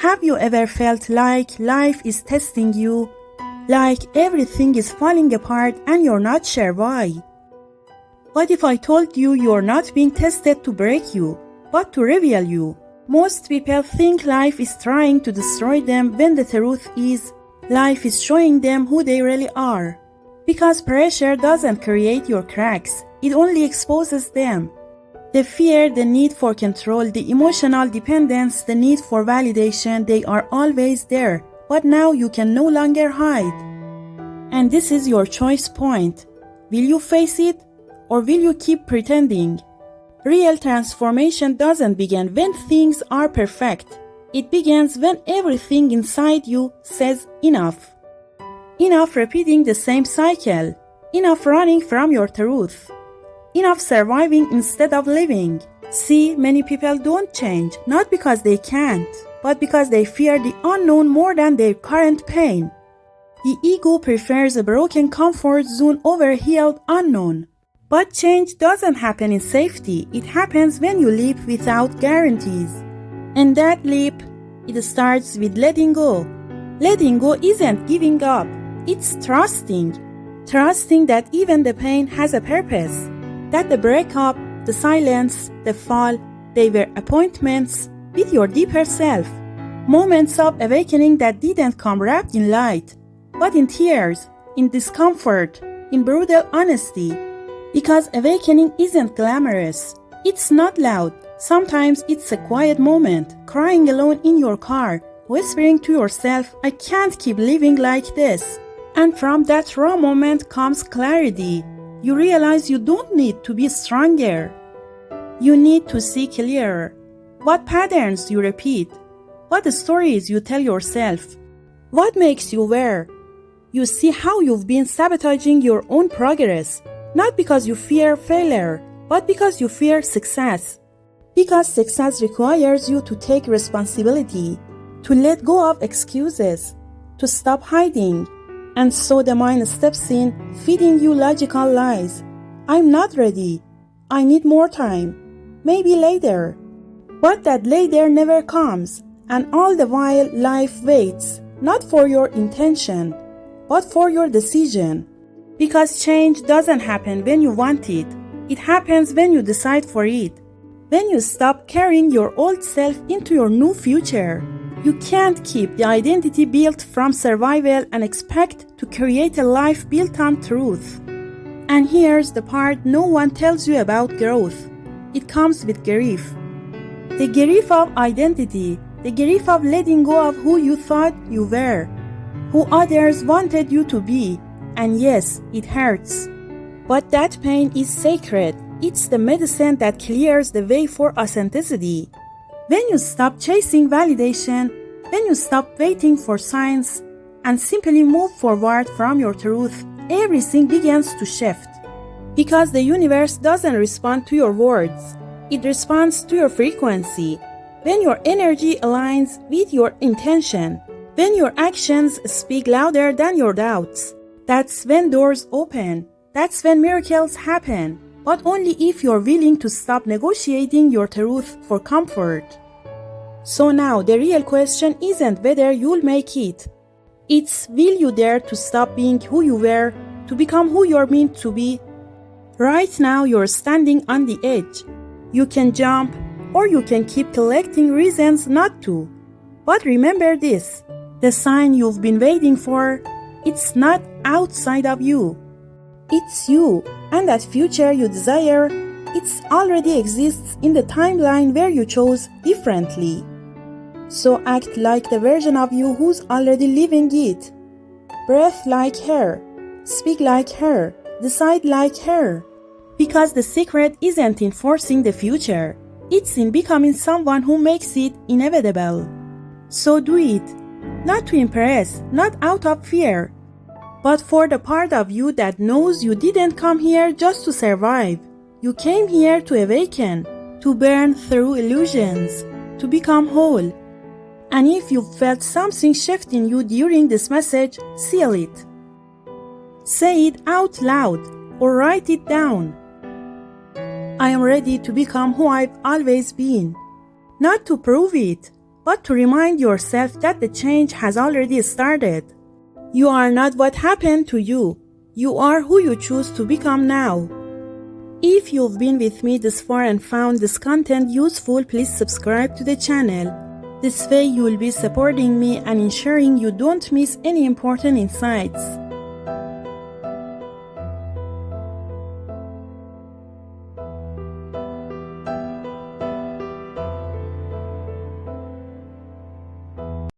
Have you ever felt like life is testing you? Like everything is falling apart and you're not sure why? What if I told you you're not being tested to break you, but to reveal you? Most people think life is trying to destroy them when the truth is, life is showing them who they really are. Because pressure doesn't create your cracks, it only exposes them. The fear, the need for control, the emotional dependence, the need for validation, they are always there, but now you can no longer hide. And this is your choice point. Will you face it, or will you keep pretending? Real transformation doesn't begin when things are perfect. It begins when everything inside you says enough. Enough repeating the same cycle. Enough running from your truth. Enough surviving instead of living. See, many people don't change, not because they can't, but because they fear the unknown more than their current pain. The ego prefers a broken comfort zone over a healed unknown. But change doesn't happen in safety. It happens when you leap without guarantees. And that leap, it starts with letting go. Letting go isn't giving up. It's trusting. Trusting that even the pain has a purpose. That the breakup, the silence, the fall, they were appointments with your deeper self. Moments of awakening that didn't come wrapped in light, but in tears, in discomfort, in brutal honesty. Because awakening isn't glamorous. It's not loud. Sometimes it's a quiet moment, crying alone in your car, whispering to yourself, I can't keep living like this. And from that raw moment comes clarity. You realize you don't need to be stronger. You need to see clearer. What patterns you repeat. What stories you tell yourself. What makes you aware. You see how you've been sabotaging your own progress. Not because you fear failure, but because you fear success. Because success requires you to take responsibility, to let go of excuses, to stop hiding. And so the mind steps in, feeding you logical lies. I'm not ready. I need more time. Maybe later. But that later never comes. And all the while life waits, not for your intention, but for your decision. Because change doesn't happen when you want it. It happens when you decide for it. When you stop carrying your old self into your new future. You can't keep the identity built from survival and expect to create a life built on truth. And here's the part no one tells you about growth. It comes with grief. The grief of identity, the grief of letting go of who you thought you were, who others wanted you to be. And yes, it hurts. But that pain is sacred. It's the medicine that clears the way for authenticity. When you stop chasing validation, when you stop waiting for signs, and simply move forward from your truth, everything begins to shift. Because the universe doesn't respond to your words, it responds to your frequency. When your energy aligns with your intention, when your actions speak louder than your doubts, that's when doors open, that's when miracles happen, but only if you're willing to stop negotiating your truth for comfort. So now the real question isn't whether you'll make it. It's will you dare to stop being who you were, to become who you're meant to be? Right now you're standing on the edge. You can jump or you can keep collecting reasons not to. But remember this, the sign you've been waiting for, it's not outside of you. It's you, and that future you desire, it already exists in the timeline where you chose differently. So act like the version of you who's already living it. Breathe like her, speak like her, decide like her. Because the secret isn't in forcing the future, it's in becoming someone who makes it inevitable. So do it, not to impress, not out of fear, but for the part of you that knows you didn't come here just to survive. You came here to awaken, to burn through illusions, to become whole. And if you felt something shift in you during this message, seal it. Say it out loud or write it down. I am ready to become who I've always been. Not to prove it, but to remind yourself that the change has already started. You are not what happened to you. You are who you choose to become now. If you've been with me this far and found this content useful, please subscribe to the channel. This way you will be supporting me and ensuring you don't miss any important insights.